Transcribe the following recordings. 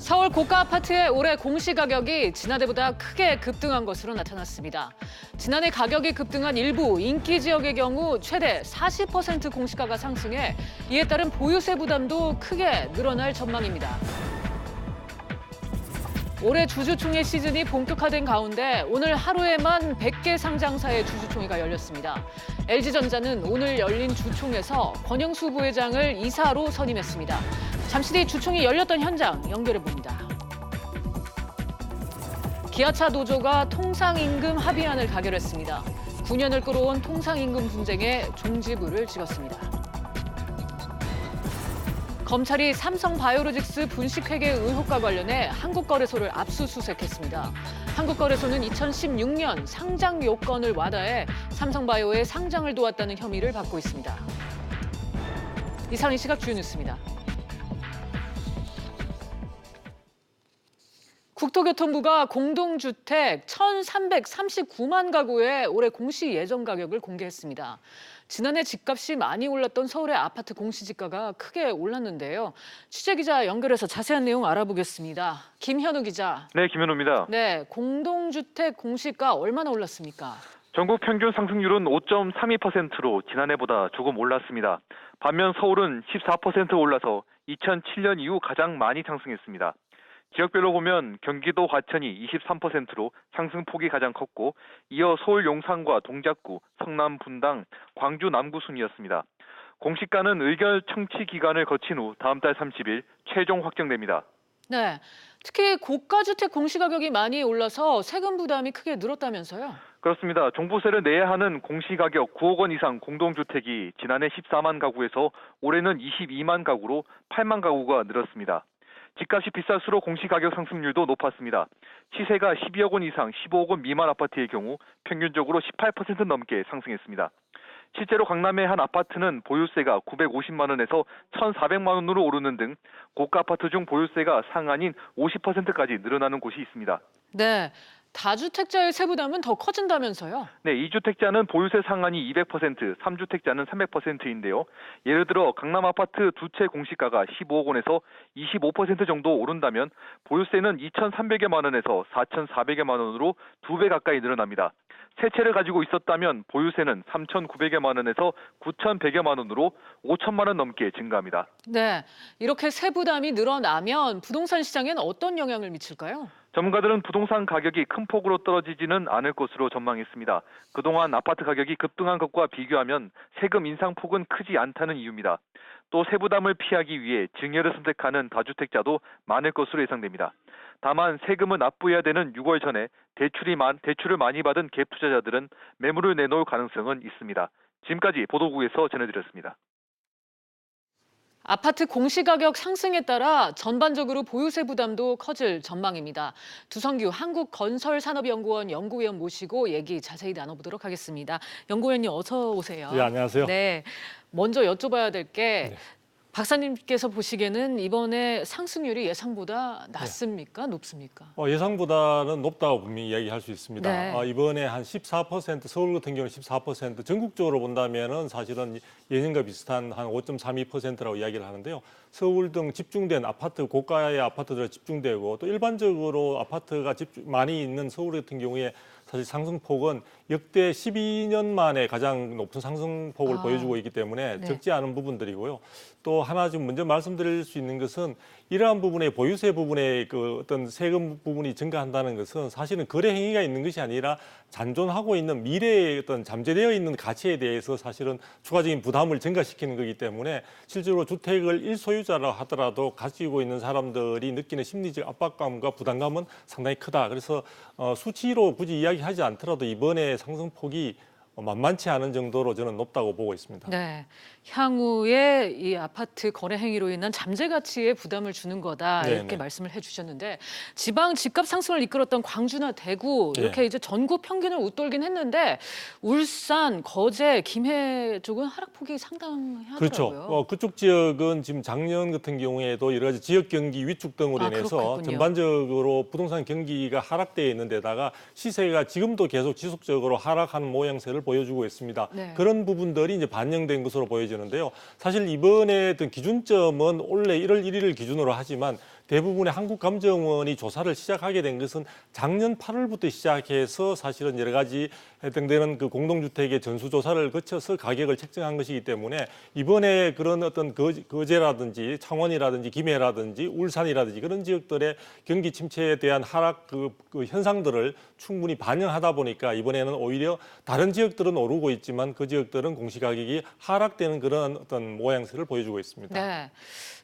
서울 고가 아파트의 올해 공시가격이 지난해보다 크게 급등한 것으로 나타났습니다. 지난해 가격이 급등한 일부 인기 지역의 경우 최대 40% 공시가가 상승해 이에 따른 보유세 부담도 크게 늘어날 전망입니다. 올해 주주총회 시즌이 본격화된 가운데 오늘 하루에만 100개 상장사의 주주총회가 열렸습니다. LG전자는 오늘 열린 주총에서 권영수 부회장을 이사로 선임했습니다. 잠시 뒤 주총이 열렸던 현장 연결해봅니다. 기아차 노조가 통상임금 합의안을 가결했습니다. 9년을 끌어온 통상임금 분쟁에 종지부를 찍었습니다. 검찰이 삼성바이오로직스 분식회계 의혹과 관련해 한국거래소를 압수수색했습니다. 한국거래소는 2016년 상장 요건을 와다해 삼성바이오의 상장을 도왔다는 혐의를 받고 있습니다. 이상 이 시각 주요 뉴스입니다. 국토교통부가 공동주택 1,339만 가구의 올해 공시 예정 가격을 공개했습니다. 지난해 집값이 많이 올랐던 서울의 아파트 공시지가가 크게 올랐는데요. 취재기자 연결해서 자세한 내용 알아보겠습니다. 김현우 기자. 네, 김현우입니다. 네, 공동주택 공시가 얼마나 올랐습니까? 전국 평균 상승률은 5.32%로 지난해보다 조금 올랐습니다. 반면 서울은 14% 올라서 2007년 이후 가장 많이 상승했습니다. 지역별로 보면 경기도 과천이 23%로 상승폭이 가장 컸고 이어 서울 용산과 동작구, 성남 분당, 광주 남구 순이었습니다. 공시가는 의견 청취 기간을 거친 후 다음 달 30일 최종 확정됩니다. 네, 특히 고가주택 공시가격이 많이 올라서 세금 부담이 크게 늘었다면서요? 그렇습니다. 종부세를 내야 하는 공시가격 9억 원 이상 공동주택이 지난해 14만 가구에서 올해는 22만 가구로 8만 가구가 늘었습니다. 집값이 비쌀수록 공시가격 상승률도 높았습니다. 시세가 12억 원 이상 15억 원 미만 아파트의 경우 평균적으로 18% 넘게 상승했습니다. 실제로 강남의 한 아파트는 보유세가 950만 원에서 1,400만 원으로 오르는 등 고가 아파트 중 보유세가 상한인 50%까지 늘어나는 곳이 있습니다. 네, 다주택자의 세부담은 더 커진다면서요? 네, 2주택자는 보유세 상한이 200%, 3주택자는 300%인데요. 예를 들어 강남 아파트 두 채 공시가가 15억 원에서 25% 정도 오른다면 보유세는 2,300여만 원에서 4,400여만 원으로 2배 가까이 늘어납니다. 세 채를 가지고 있었다면 보유세는 3,900여만 원에서 9,100여만 원으로 5천만 원 넘게 증가합니다. 네, 이렇게 세부담이 늘어나면 부동산 시장엔 어떤 영향을 미칠까요? 전문가들은 부동산 가격이 큰 폭으로 떨어지지는 않을 것으로 전망했습니다. 그동안 아파트 가격이 급등한 것과 비교하면 세금 인상폭은 크지 않다는 이유입니다. 또 세부담을 피하기 위해 증여를 선택하는 다주택자도 많을 것으로 예상됩니다. 다만 세금을 납부해야 되는 6월 전에 대출을 많이 받은 갭 투자자들은 매물을 내놓을 가능성은 있습니다. 지금까지 보도국에서 전해드렸습니다. 아파트 공시가격 상승에 따라 전반적으로 보유세 부담도 커질 전망입니다. 두성규 한국건설산업연구원 연구위원 모시고 얘기 자세히 나눠보도록 하겠습니다. 연구위원님 어서 오세요. 네, 안녕하세요. 네, 먼저 여쭤봐야 될 게 네. 박사님께서 보시기에는 이번에 상승률이 예상보다 낮습니까? 높습니까? 예상보다는 높다고 분명히 이야기할 수 있습니다. 네. 이번에 한 14%, 서울 같은 경우는 14%, 전국적으로 본다면은 사실은 예년과 비슷한 한 5.32%라고 이야기를 하는데요. 서울 등 집중된 아파트, 고가의 아파트들에 집중되고 또 일반적으로 아파트가 많이 있는 서울 같은 경우에 사실 상승폭은 역대 12년 만에 가장 높은 상승폭을 보여주고 있기 때문에 네. 적지 않은 부분들이고요. 또 하나 좀 먼저 말씀드릴 수 있는 것은 이러한 부분의 보유세 부분의 그 어떤 세금 부분이 증가한다는 것은 사실은 거래 행위가 있는 것이 아니라 잔존하고 있는 미래의 어떤 잠재되어 있는 가치에 대해서 사실은 추가적인 부담을 증가시키는 거기 때문에 실제로 주택을 일소유자라 하더라도 가지고 있는 사람들이 느끼는 심리적 압박감과 부담감은 상당히 크다. 그래서 수치로 굳이 이야기하지 않더라도 이번에 상승폭이 만만치 않은 정도로 저는 높다고 보고 있습니다. 네, 향후에 이 아파트 거래 행위로 인한 잠재 가치에 부담을 주는 거다 이렇게 네네. 말씀을 해주셨는데 지방 집값 상승을 이끌었던 광주나 대구 이렇게 네. 이제 전국 평균을 웃돌긴 했는데 울산, 거제, 김해 쪽은 하락폭이 상당하더라고요. 그렇죠. 그쪽 지역은 지금 작년 같은 경우에도 여러 가지 지역 경기 위축 등으로 인해서 그렇겠군요. 전반적으로 부동산 경기가 하락되어 있는 데다가 시세가 지금도 계속 지속적으로 하락하는 모양새를 보여주고 있습니다. 네. 그런 부분들이 이제 반영된 것으로 보여지는데요. 사실 이번에 어떤 기준점은 원래 1월 1일을 기준으로 하지만 대부분의 한국감정원이 조사를 시작하게 된 것은 작년 8월부터 시작해서 사실은 여러 가지 해당되는 그 공동주택의 전수조사를 거쳐서 가격을 책정한 것이기 때문에 이번에 그런 어떤 거제라든지 창원이라든지 김해라든지 울산이라든지 그런 지역들의 경기 침체에 대한 하락 그 현상들을 충분히 반영하다 보니까 이번에는 오히려 다른 지역들은 오르고 있지만 그 지역들은 공시가격이 하락되는 그런 어떤 모양새를 보여주고 있습니다. 네.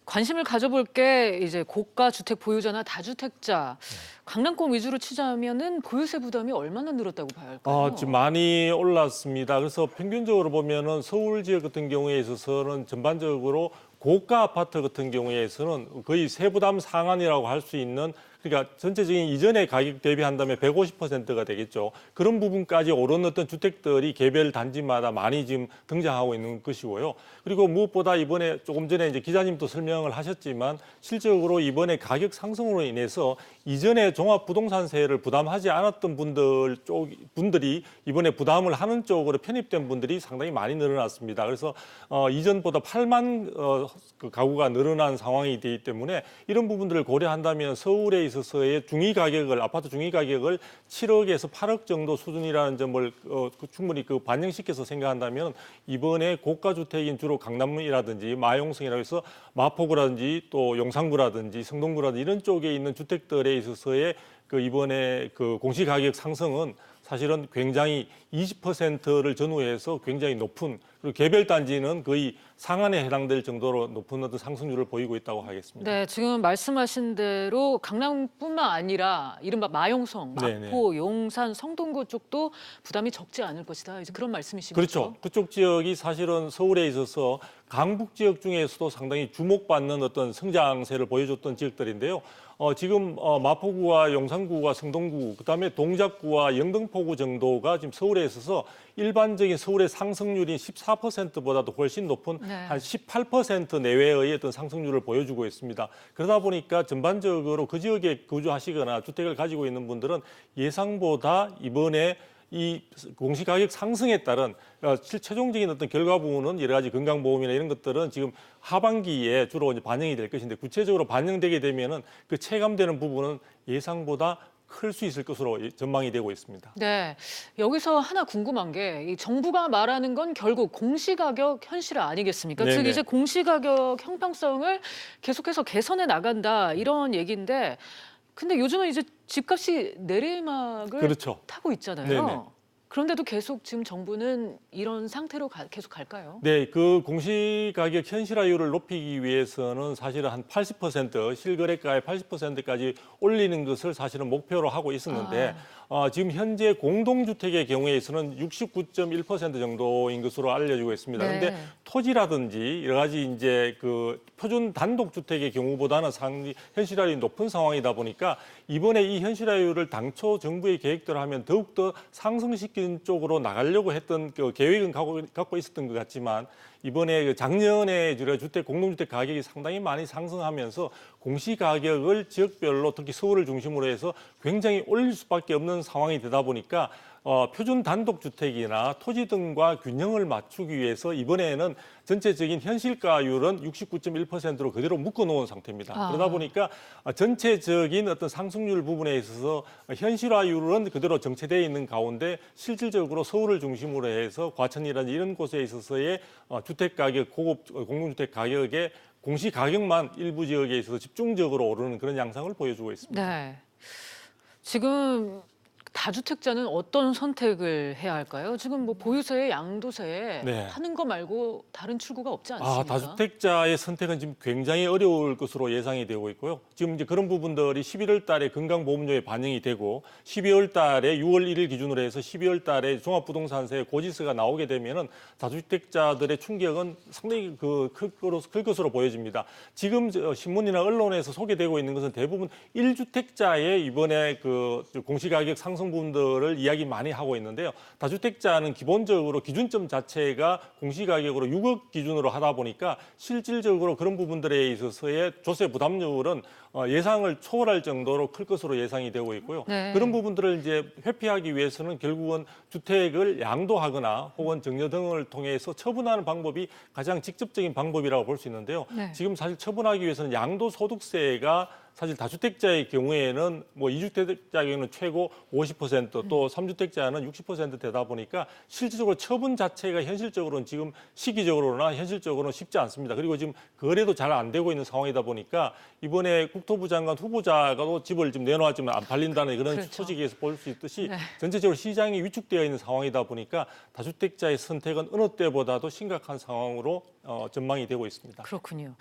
관심을 가져볼 게 이제 고가 주택 보유자나 다주택자, 강남권 위주로 치자면은 보유세 부담이 얼마나 늘었다고 봐야 할까요? 지금 많이 올랐습니다. 그래서 평균적으로 보면은 서울 지역 같은 경우에 있어서는 전반적으로 고가 아파트 같은 경우에서는 거의 세부담 상한이라고 할 수 있는 그러니까 전체적인 이전의 가격 대비한다면 150%가 되겠죠. 그런 부분까지 오른 어떤 주택들이 개별 단지마다 많이 지금 등장하고 있는 것이고요. 그리고 무엇보다 이번에 조금 전에 이제 기자님도 설명을 하셨지만 실질적으로 이번에 가격 상승으로 인해서 이전에 종합부동산세를 부담하지 않았던 분들이 이번에 부담을 하는 쪽으로 편입된 분들이 상당히 많이 늘어났습니다. 그래서 이전보다 8만 그 가구가 늘어난 상황이 되기 때문에 이런 부분들을 고려한다면 서울에 있어서의 아파트 중위 가격을 7억에서 8억 정도 수준이라는 점을 충분히 반영시켜서 생각한다면 이번에 고가 주택인 주로 강남이라든지 마용성이라고 해서 마포구라든지 또 용산구라든지 성동구라든지 이런 쪽에 있는 주택들에 있어서의 이번에 공시가격 상승은 사실은 굉장히 20%를 전후해서 굉장히 높은 그리고 개별 단지는 거의 상한에 해당될 정도로 높은 어떤 상승률을 보이고 있다고 하겠습니다. 네, 지금 말씀하신 대로 강남뿐만 아니라 이른바 마용성, 마포, 네네. 용산, 성동구 쪽도 부담이 적지 않을 것이다. 이제 그런 말씀이신 그렇죠. 거죠? 그쪽 지역이 사실은 서울에 있어서 강북 지역 중에서도 상당히 주목받는 어떤 성장세를 보여줬던 지역들인데요. 지금 마포구와 용산구와 성동구, 그다음에 동작구와 영등포구 정도가 지금 서울에 있어서 일반적인 서울의 상승률이 14%보다도 훨씬 높은 네. 한 18% 내외의 어떤 상승률을 보여주고 있습니다. 그러다 보니까 전반적으로 그 지역에 거주하시거나 주택을 가지고 있는 분들은 예상보다 이번에 이 공시가격 상승에 따른 최종적인 어떤 결과 부분은 여러 가지 건강보험이나 이런 것들은 지금 하반기에 주로 이제 반영이 될 것인데 구체적으로 반영되게 되면은 그 체감되는 부분은 예상보다 클 수 있을 것으로 전망이 되고 있습니다. 네, 여기서 하나 궁금한 게 이 정부가 말하는 건 결국 공시가격 현실화 아니겠습니까? 네네. 즉 이제 공시가격 형평성을 계속해서 개선해 나간다 이런 얘기인데 근데 요즘은 이제 집값이 내리막을 그렇죠. 타고 있잖아요. 네네. 그런데도 계속 지금 정부는 이런 상태로 계속 갈까요? 네, 그 공시가격 현실화율을 높이기 위해서는 사실은 한 80% 실거래가의 80%까지 올리는 것을 사실은 목표로 하고 있었는데 지금 현재 공동주택의 경우에서는 69.1% 정도인 것으로 알려지고 있습니다. 네. 그런데 토지라든지 여러 가지 이제 그 표준 단독주택의 경우보다는 상당히 현실화율이 높은 상황이다 보니까 이번에 이 현실화율을 당초 정부의 계획대로 하면 더욱더 상승시키는 쪽으로 나가려고 했던 그 계획은 갖고 있었던 것 같지만 이번에 작년에 주택 공동주택 가격이 상당히 많이 상승하면서 공시가격을 지역별로 특히 서울을 중심으로 해서 굉장히 올릴 수밖에 없는 상황이 되다 보니까 표준 단독주택이나 토지 등과 균형을 맞추기 위해서 이번에는 전체적인 현실가율은 69.1%로 그대로 묶어놓은 상태입니다. 그러다 보니까 전체적인 어떤 상승률 부분에 있어서 현실화율은 그대로 정체되어 있는 가운데 실질적으로 서울을 중심으로 해서 과천이라든지 이런 곳에 있어서의 주택가격, 고급 공동주택 가격의 공시가격만 일부 지역에 있어서 집중적으로 오르는 그런 양상을 보여주고 있습니다. 네. 지금 다주택자는 어떤 선택을 해야 할까요? 지금 뭐 보유세, 양도세 네. 하는 거 말고 다른 출구가 없지 않습니까? 다주택자의 선택은 지금 굉장히 어려울 것으로 예상이 되고 있고요. 지금 이제 그런 부분들이 11월 달에 건강보험료에 반영이 되고 12월 달에 6월 1일 기준으로 해서 12월 달에 종합부동산세 고지서가 나오게 되면은 다주택자들의 충격은 상당히 클 것으로 보여집니다. 지금 신문이나 언론에서 소개되고 있는 것은 대부분 1주택자의 이번에 공시가격 상승 부분들을 이야기 많이 하고 있는데요. 다주택자는 기본적으로 기준점 자체가 공시가격으로 6억 기준으로 하다 보니까 실질적으로 그런 부분들에 있어서의 조세 부담률은 예상을 초월할 정도로 클 것으로 예상이 되고 있고요. 네. 그런 부분들을 이제 회피하기 위해서는 결국은 주택을 양도하거나 혹은 증여 등을 통해서 처분하는 방법이 가장 직접적인 방법이라고 볼 수 있는데요. 네. 지금 사실 처분하기 위해서는 양도소득세가 사실 다주택자의 경우에는 뭐 2주택자의 경우는 최고 50%, 또 3주택자는 60% 되다 보니까 실질적으로 처분 자체가 현실적으로는 지금 시기적으로나 현실적으로는 쉽지 않습니다. 그리고 지금 거래도 잘 안 되고 있는 상황이다 보니까 이번에 국토부 장관 후보자가도 집을 지금 내놓았지만 안 팔린다는 그런 그렇죠. 소식에서 볼 수 있듯이 네. 전체적으로 시장이 위축되어 있는 상황이다 보니까 다주택자의 선택은 어느 때보다도 심각한 상황으로 전망이 되고 있습니다. 그렇군요.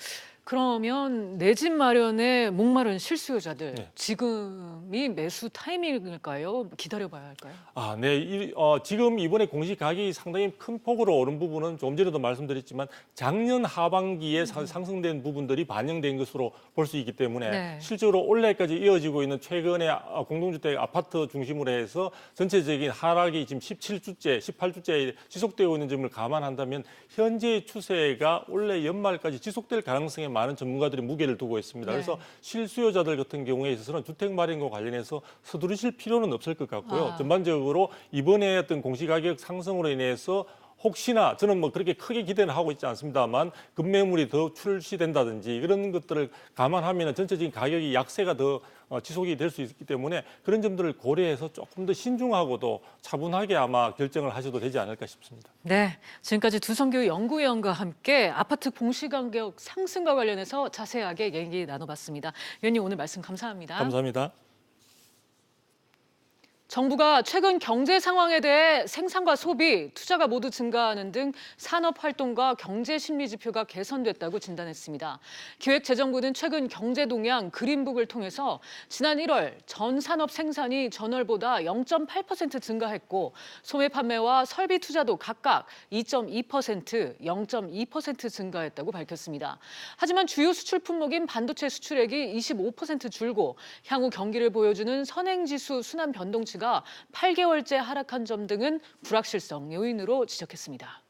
그러면 내 집 마련에 목마른 실수요자들 네. 지금이 매수 타이밍일까요? 기다려봐야 할까요? 네. 지금 이번에 공시 가격이 상당히 큰 폭으로 오른 부분은 조금 전에도 말씀드렸지만 작년 하반기에 상승된 부분들이 반영된 것으로 볼 수 있기 때문에 네. 실제로 올해까지 이어지고 있는 최근의 공동주택 아파트 중심으로 해서 전체적인 하락이 지금 17주째, 18주째 지속되고 있는 점을 감안한다면 현재의 추세가 올해 연말까지 지속될 가능성에 많은 전문가들이 무게를 두고 있습니다. 네. 그래서 실수요자들 같은 경우에 있어서는 주택 마련과 관련해서 서두르실 필요는 없을 것 같고요. 전반적으로 이번에 어떤 공시가격 상승으로 인해서 혹시나 저는 뭐 그렇게 크게 기대는 하고 있지 않습니다만 급매물이 더 출시된다든지 이런 것들을 감안하면 전체적인 가격이 약세가 더 지속이 될 수 있기 때문에 그런 점들을 고려해서 조금 더 신중하고도 차분하게 아마 결정을 하셔도 되지 않을까 싶습니다. 네, 지금까지 두성교 연구위원과 함께 아파트 공시가격 상승과 관련해서 자세하게 얘기 나눠봤습니다. 위원님 오늘 말씀 감사합니다. 감사합니다. 정부가 최근 경제 상황에 대해 생산과 소비, 투자가 모두 증가하는 등 산업 활동과 경제 심리 지표가 개선됐다고 진단했습니다. 기획재정부는 최근 경제 동향 그린북을 통해서 지난 1월 전 산업 생산이 전월보다 0.8% 증가했고 소매 판매와 설비 투자도 각각 2.2%, 0.2% 증가했다고 밝혔습니다. 하지만 주요 수출 품목인 반도체 수출액이 25% 줄고 향후 경기를 보여주는 선행지수 순환 변동치가 8개월째 하락한 점 등은 불확실성 요인으로 지적했습니다.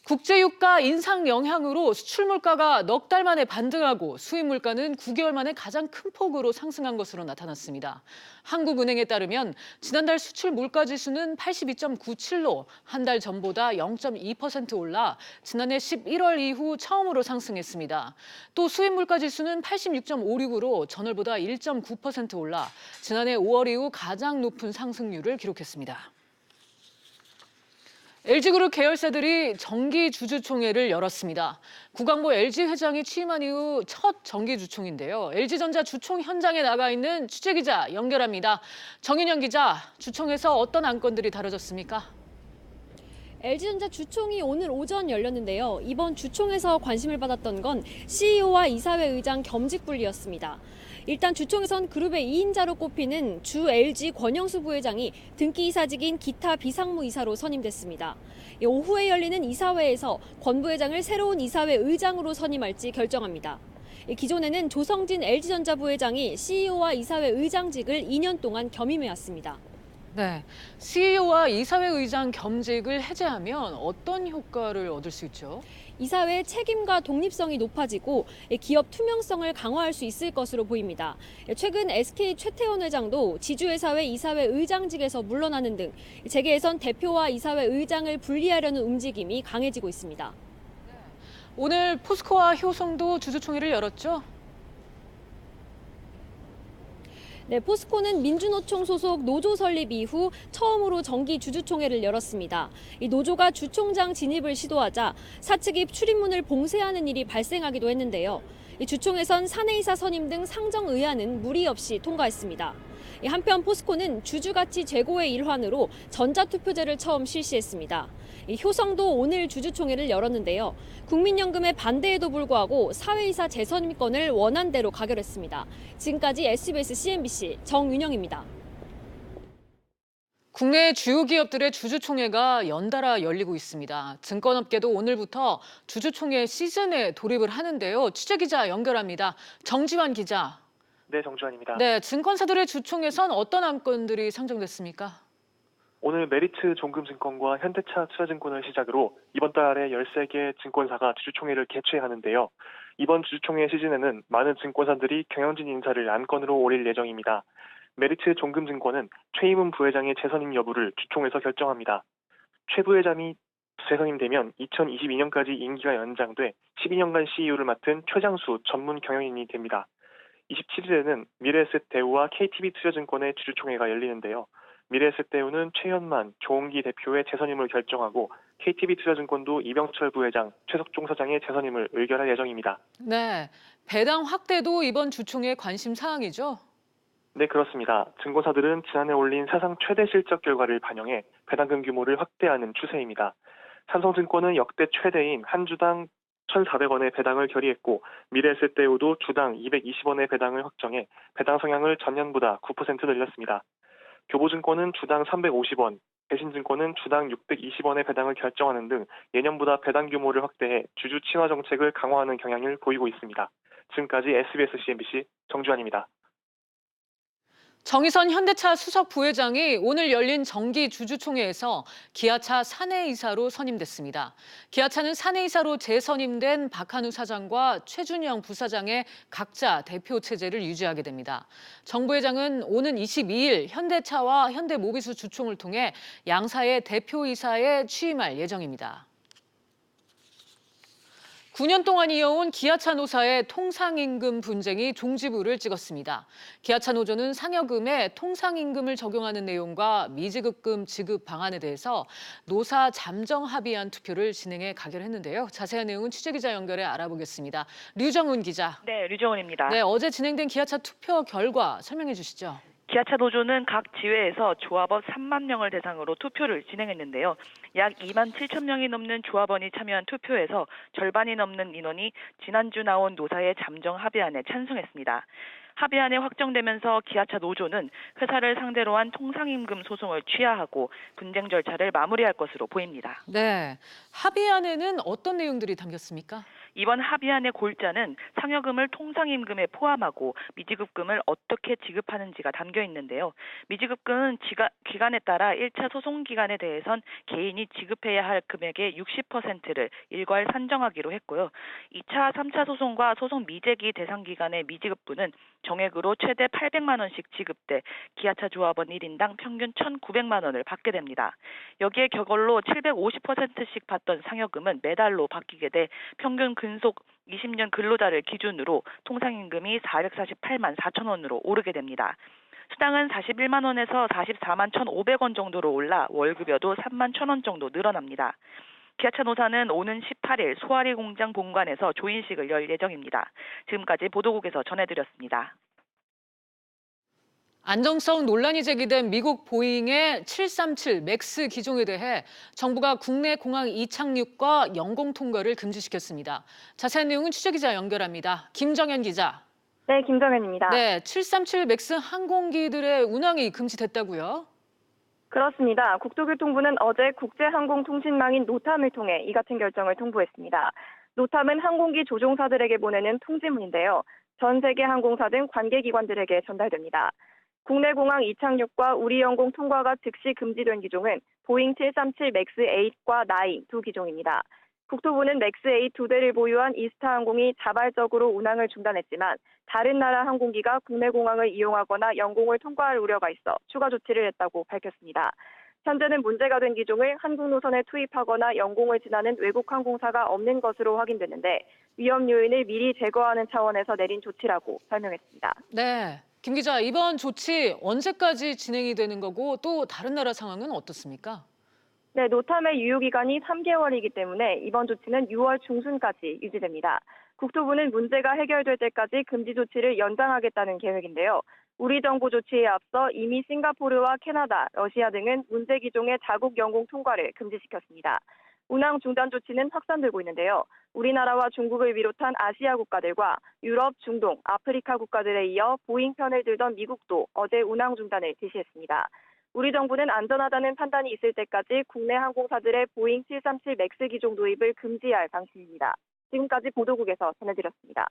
국제유가 인상 영향으로 수출 물가가 넉 달 만에 반등하고 수입 물가는 9개월 만에 가장 큰 폭으로 상승한 것으로 나타났습니다. 한국은행에 따르면 지난달 수출 물가 지수는 82.97로 한 달 전보다 0.2% 올라 지난해 11월 이후 처음으로 상승했습니다. 또 수입 물가 지수는 86.56으로 전월보다 1.9% 올라 지난해 5월 이후 가장 높은 상승률을 기록했습니다. LG그룹 계열사들이 정기주주총회를 열었습니다. 구광보 LG 회장이 취임한 이후 첫 정기주총인데요. LG전자 주총 현장에 나가 있는 취재기자 연결합니다. 정인영 기자, 주총에서 어떤 안건들이 다뤄졌습니까? LG전자 주총이 오늘 오전 열렸는데요. 이번 주총에서 관심을 받았던 건 CEO와 이사회 의장 겸직 분리였습니다. 일단 주총에선 그룹의 2인자로 꼽히는 주 LG 권영수 부회장이 등기 이사직인 기타 비상무 이사로 선임됐습니다. 오후에 열리는 이사회에서 권 부회장을 새로운 이사회 의장으로 선임할지 결정합니다. 기존에는 조성진 LG전자 부회장이 CEO와 이사회 의장직을 2년 동안 겸임해왔습니다. 네, CEO와 이사회 의장 겸직을 해제하면 어떤 효과를 얻을 수 있죠? 이사회의 책임과 독립성이 높아지고 기업 투명성을 강화할 수 있을 것으로 보입니다. 최근 SK 최태원 회장도 지주회사회 이사회 의장직에서 물러나는 등 재계에선 대표와 이사회 의장을 분리하려는 움직임이 강해지고 있습니다. 오늘 포스코와 효성도 주주총회를 열었죠? 네, 포스코는 민주노총 소속 노조 설립 이후 처음으로 정기 주주총회를 열었습니다. 이 노조가 주총장 진입을 시도하자 사측이 출입문을 봉쇄하는 일이 발생하기도 했는데요. 이 주총에선 사내이사 선임 등 상정 의안은 무리 없이 통과했습니다. 한편 포스코는 주주가치 재고의 일환으로 전자투표제를 처음 실시했습니다. 효성도 오늘 주주총회를 열었는데요. 국민연금의 반대에도 불구하고 사회이사 재선임권을 원안대로 가결했습니다. 지금까지 SBS CNBC 정윤영입니다. 국내 주요 기업들의 주주총회가 연달아 열리고 있습니다. 증권업계도 오늘부터 주주총회 시즌에 돌입을 하는데요. 취재기자 연결합니다. 정지환 기자. 네, 정주환입니다. 네, 증권사들의 주총에선 어떤 안건들이 상정됐습니까? 오늘 메리츠 종금증권과 현대차 투자증권을 시작으로 이번 달에 13개 증권사가 주주총회를 개최하는데요. 이번 주주총회 시즌에는 많은 증권사들이 경영진 인사를 안건으로 올릴 예정입니다. 메리츠 종금증권은 최임훈 부회장의 재선임 여부를 주총에서 결정합니다. 최 부회장이 재선임되면 2022년까지 임기가 연장돼 12년간 CEO를 맡은 최장수 전문 경영인이 됩니다. 27일에는 미래에셋대우와 KTB투자증권의 주주총회가 열리는데요. 미래에셋대우는 최현만, 조홍기 대표의 재선임을 결정하고 KTB투자증권도 이병철 부회장, 최석종 사장의 재선임을 의결할 예정입니다. 네, 배당 확대도 이번 주총의 관심 사항이죠. 네, 그렇습니다. 증권사들은 지난해 올린 사상 최대 실적 결과를 반영해 배당금 규모를 확대하는 추세입니다. 삼성증권은 역대 최대인 한 주당 1,400원의 배당을 결의했고 미래에셋대우도 주당 220원의 배당을 확정해 배당 성향을 전년보다 9% 늘렸습니다. 교보증권은 주당 350원, 대신증권은 주당 620원의 배당을 결정하는 등 예년보다 배당 규모를 확대해 주주 친화 정책을 강화하는 경향을 보이고 있습니다. 지금까지 SBS CNBC 정주환입니다. 정의선 현대차 수석 부회장이 오늘 열린 정기 주주총회에서 기아차 사내이사로 선임됐습니다. 기아차는 사내이사로 재선임된 박한우 사장과 최준영 부사장의 각자 대표 체제를 유지하게 됩니다. 정 부회장은 오는 22일 현대차와 현대모비스 주총을 통해 양사의 대표이사에 취임할 예정입니다. 9년 동안 이어온 기아차 노사의 통상임금 분쟁이 종지부를 찍었습니다. 기아차 노조는 상여금에 통상임금을 적용하는 내용과 미지급금 지급 방안에 대해서 노사 잠정 합의안 투표를 진행해 가결했는데요. 자세한 내용은 취재기자 연결해 알아보겠습니다. 류정은 기자. 네, 류정은입니다. 네, 어제 진행된 기아차 투표 결과 설명해 주시죠. 기아차 노조는 각 지회에서 조합원 3만 명을 대상으로 투표를 진행했는데요. 약 2만 7천 명이 넘는 조합원이 참여한 투표에서 절반이 넘는 인원이 지난주 나온 노사의 잠정 합의안에 찬성했습니다. 합의안에 확정되면서 기아차 노조는 회사를 상대로 한 통상임금 소송을 취하하고 분쟁 절차를 마무리할 것으로 보입니다. 네, 합의안에는 어떤 내용들이 담겼습니까? 이번 합의안의 골자는 상여금을 통상임금에 포함하고 미지급금을 어떻게 지급하는지가 담겨 있는데요. 미지급금은 기간에 따라 1차 소송 기간에 대해선 개인이 지급해야 할 금액의 60%를 일괄 산정하기로 했고요. 2차, 3차 소송과 소송 미제기 대상 기간의 미지급분은 정액으로 최대 800만 원씩 지급돼 기아차 조합원 1인당 평균 1,900만 원을 받게 됩니다. 여기에 격월로 750%씩 받던 상여금은 매달로 바뀌게 돼 평균 근속 20년 근로자를 기준으로 통상임금이 448만 4천 원으로 오르게 됩니다. 수당은 41만 원에서 44만 1,500원 정도로 올라 월급여도 3만 1,000원 정도 늘어납니다. 기아차 노사는 오는 18일 소아리 공장 본관에서 조인식을 열 예정입니다. 지금까지 보도국에서 전해드렸습니다. 안정성 논란이 제기된 미국 보잉의 737 맥스 기종에 대해 정부가 국내 공항 이착륙과 영공 통과를 금지시켰습니다. 자세한 내용은 취재기자 연결합니다. 김정현 기자. 네, 김정현입니다. 네, 737 맥스 항공기들의 운항이 금지됐다고요? 그렇습니다. 국토교통부는 어제 국제항공통신망인 노탐을 통해 이 같은 결정을 통보했습니다. 노탐은 항공기 조종사들에게 보내는 통지문인데요. 전 세계 항공사 등 관계기관들에게 전달됩니다. 국내 공항 이착륙과 우리 영공 통과가 즉시 금지된 기종은 보잉 737 맥스 8과 9 두 기종입니다. 국토부는 맥스 8 두 대를 보유한 이스타 항공이 자발적으로 운항을 중단했지만 다른 나라 항공기가 국내 공항을 이용하거나 영공을 통과할 우려가 있어 추가 조치를 했다고 밝혔습니다. 현재는 문제가 된 기종을 한국 노선에 투입하거나 영공을 지나는 외국 항공사가 없는 것으로 확인됐는데 위험 요인을 미리 제거하는 차원에서 내린 조치라고 설명했습니다. 네, 김 기자, 이번 조치 언제까지 진행이 되는 거고 또 다른 나라 상황은 어떻습니까? 네, 노탐의 유효기간이 3개월이기 때문에 이번 조치는 6월 중순까지 유지됩니다. 국토부는 문제가 해결될 때까지 금지 조치를 연장하겠다는 계획인데요. 우리 정부 조치에 앞서 이미 싱가포르와 캐나다, 러시아 등은 문제 기종의 자국 영공 통과를 금지시켰습니다. 운항 중단 조치는 확산되고 있는데요. 우리나라와 중국을 비롯한 아시아 국가들과 유럽, 중동, 아프리카 국가들에 이어 보잉 편을 들던 미국도 어제 운항 중단을 지시했습니다. 우리 정부는 안전하다는 판단이 있을 때까지 국내 항공사들의 보잉 737 맥스 기종 도입을 금지할 방침입니다. 지금까지 보도국에서 전해드렸습니다.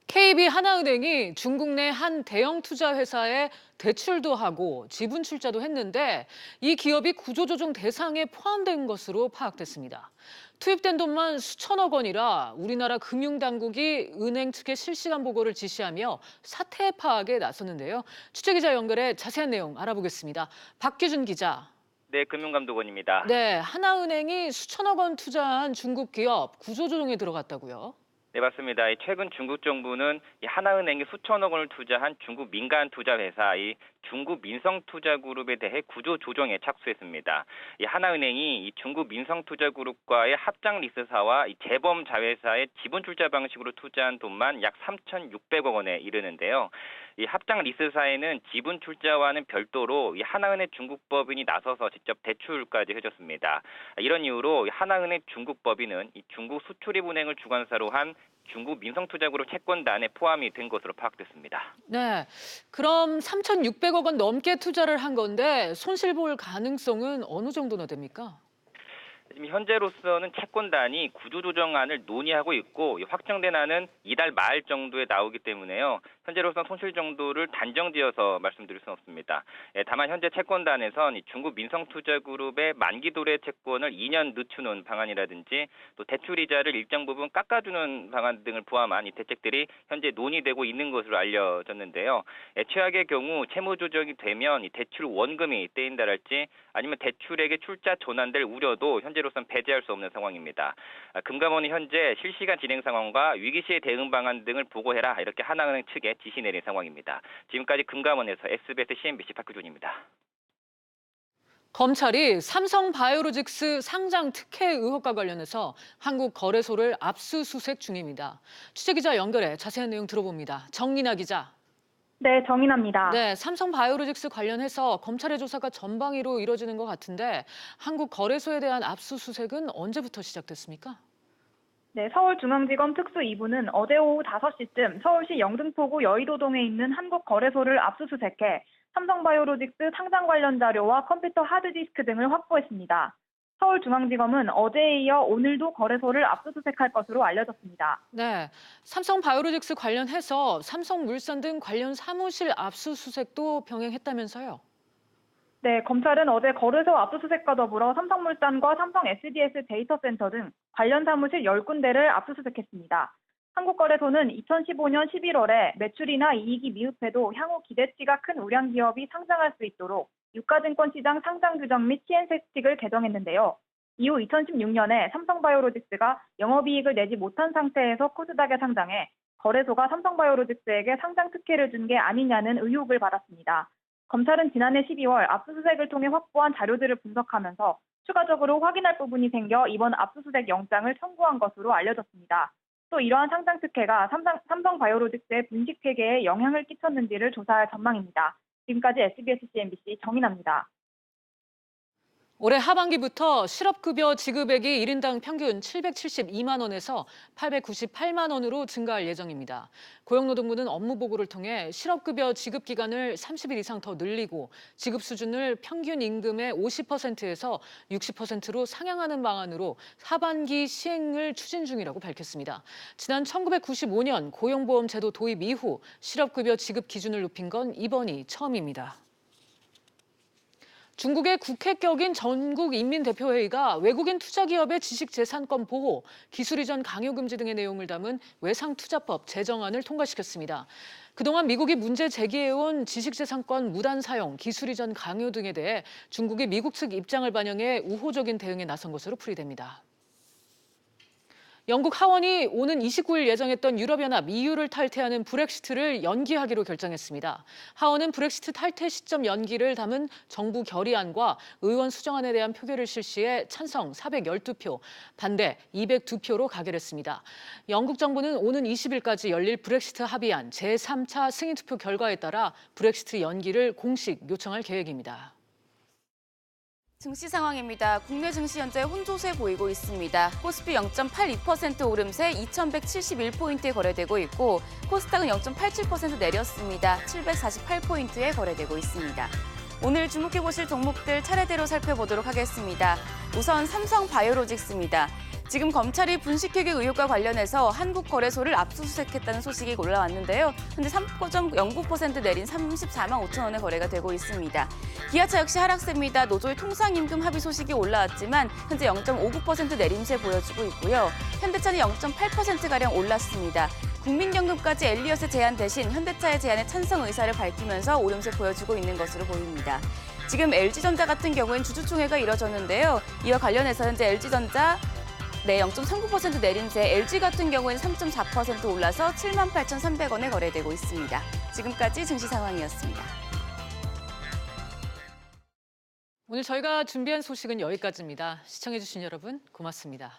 KB 하나은행이 중국 내 한 대형 투자 회사에 대출도 하고 지분 출자도 했는데 이 기업이 구조조정 대상에 포함된 것으로 파악됐습니다. 투입된 돈만 수천억 원이라 우리나라 금융당국이 은행 측에 실시간 보고를 지시하며 사태 파악에 나섰는데요. 취재기자 연결해 자세한 내용 알아보겠습니다. 박규준 기자. 네, 금융감독원입니다. 네, 하나은행이 수천억 원 투자한 중국 기업 구조조정에 들어갔다고요? 네, 맞습니다. 최근 중국 정부는 이 하나은행이 수천억 원을 투자한 중국 민간 투자 회사 이 중국 민성투자그룹에 대해 구조 조정에 착수했습니다. 이 하나은행이 이 중국 민성투자그룹과의 합작 리스사와 이 재범 자회사의 지분 출자 방식으로 투자한 돈만 약 3,600억 원에 이르는데요. 이 합작 리스사에는 지분 출자와는 별도로 이 하나은행 중국법인이 나서서 직접 대출까지 해줬습니다. 이런 이유로 하나은행 중국법인은 이 중국 수출입은행을 주관사로 한 중국 민성투자그룹 채권단에 포함이 된 것으로 파악됐습니다. 네, 그럼 3,600억 원 넘게 투자를 한 건데 손실 볼 가능성은 어느 정도나 됩니까? 지금 현재로서는 채권단이 구조조정안을 논의하고 있고 확정된 안은 이달 말 정도에 나오기 때문에요. 현재로서는 손실 정도를 단정지어서 말씀드릴 수는 없습니다. 다만 현재 채권단에선 중국 민성투자그룹의 만기 도래 채권을 2년 늦추는 방안이라든지 또 대출이자를 일정 부분 깎아주는 방안 등을 포함한 이 대책들이 현재 논의되고 있는 것으로 알려졌는데요. 최악의 경우 채무조정이 되면 이 대출 원금이 떼인다랄지 아니면 대출액의 출자 전환될 우려도 현재로서는 배제할 수 없는 상황입니다. 금감원은 현재 실시간 진행 상황과 위기 시의 대응 방안 등을 보고해라 이렇게 하나은행 측에 지시 내린 상황입니다. 지금까지 금감원에서 SBS CNBC 박규준입니다. 검찰이 삼성바이오로직스 상장 특혜 의혹과 관련해서 한국거래소를 압수수색 중입니다. 취재기자 연결해 자세한 내용 들어봅니다. 정민아 기자. 네, 정인합니다. 네, 삼성바이오로직스 관련해서 검찰의 조사가 전방위로 이뤄지는 것 같은데 한국거래소에 대한 압수수색은 언제부터 시작됐습니까? 네, 서울중앙지검 특수 2부는 어제 오후 5시쯤 서울시 영등포구 여의도동에 있는 한국거래소를 압수수색해 삼성바이오로직스 상장 관련 자료와 컴퓨터 하드디스크 등을 확보했습니다. 서울중앙지검은 어제에 이어 오늘도 거래소를 압수수색할 것으로 알려졌습니다. 네, 삼성바이오로직스 관련해서 삼성물산 등 관련 사무실 압수수색도 병행했다면서요? 네, 검찰은 어제 거래소 압수수색과 더불어 삼성물산과 삼성 SDS 데이터센터 등 관련 사무실 10군데를 압수수색했습니다. 한국거래소는 2015년 11월에 매출이나 이익이 미흡해도 향후 기대치가 큰 우량 기업이 상장할 수 있도록 유가증권 시장 상장 규정 및 TN세칙을 개정했는데요. 이후 2016년에 삼성바이오로직스가 영업이익을 내지 못한 상태에서 코스닥에 상장해 거래소가 삼성바이오로직스에게 상장 특혜를 준 게 아니냐는 의혹을 받았습니다. 검찰은 지난해 12월 압수수색을 통해 확보한 자료들을 분석하면서 추가적으로 확인할 부분이 생겨 이번 압수수색 영장을 청구한 것으로 알려졌습니다. 또 이러한 상장 특혜가 삼성바이오로직스의 분식회계에 영향을 끼쳤는지를 조사할 전망입니다. 지금까지 SBS CNBC 정인아입니다. 올해 하반기부터 실업급여 지급액이 1인당 평균 772만 원에서 898만 원으로 증가할 예정입니다. 고용노동부는 업무 보고를 통해 실업급여 지급 기간을 30일 이상 더 늘리고 지급 수준을 평균 임금의 50%에서 60%로 상향하는 방안으로 하반기 시행을 추진 중이라고 밝혔습니다. 지난 1995년 고용보험제도 도입 이후 실업급여 지급 기준을 높인 건 이번이 처음입니다. 중국의 국회격인 전국인민대표회의가 외국인 투자기업의 지식재산권 보호, 기술이전 강요 금지 등의 내용을 담은 외상투자법 제정안을 통과시켰습니다. 그동안 미국이 문제 제기해온 지식재산권 무단 사용, 기술이전 강요 등에 대해 중국이 미국 측 입장을 반영해 우호적인 대응에 나선 것으로 풀이됩니다. 영국 하원이 오는 29일 예정했던 유럽연합 EU를 탈퇴하는 브렉시트를 연기하기로 결정했습니다. 하원은 브렉시트 탈퇴 시점 연기를 담은 정부 결의안과 의원 수정안에 대한 표결을 실시해 찬성 412표, 반대 202표로 가결했습니다. 영국 정부는 오는 20일까지 열릴 브렉시트 합의안 제3차 승인투표 결과에 따라 브렉시트 연기를 공식 요청할 계획입니다. 증시 상황입니다. 국내 증시 현재 혼조세 보이고 있습니다. 코스피 0.82% 오름세 2,171포인트에 거래되고 있고 코스닥은 0.87% 내렸습니다. 748포인트에 거래되고 있습니다. 오늘 주목해보실 종목들 차례대로 살펴보도록 하겠습니다. 우선 삼성바이오로직스입니다. 지금 검찰이 분식회계 의혹과 관련해서 한국거래소를 압수수색했다는 소식이 올라왔는데요. 현재 3.09% 내린 34만 5천 원의 거래가 되고 있습니다. 기아차 역시 하락세입니다. 노조의 통상임금 합의 소식이 올라왔지만 현재 0.59% 내림세 보여주고 있고요. 현대차는 0.8%가량 올랐습니다. 국민연금까지 엘리엇의 제안 대신 현대차의 제안에 찬성 의사를 밝히면서 오름세 보여주고 있는 것으로 보입니다. 지금 LG전자 같은 경우엔 주주총회가 이뤄졌는데요. 이와 관련해서 현재 LG전자 네, 0.39% 내림세. LG 같은 경우에는 3.4% 올라서 78,300원에 거래되고 있습니다. 지금까지 증시 상황이었습니다. 오늘 저희가 준비한 소식은 여기까지입니다. 시청해주신 여러분 고맙습니다.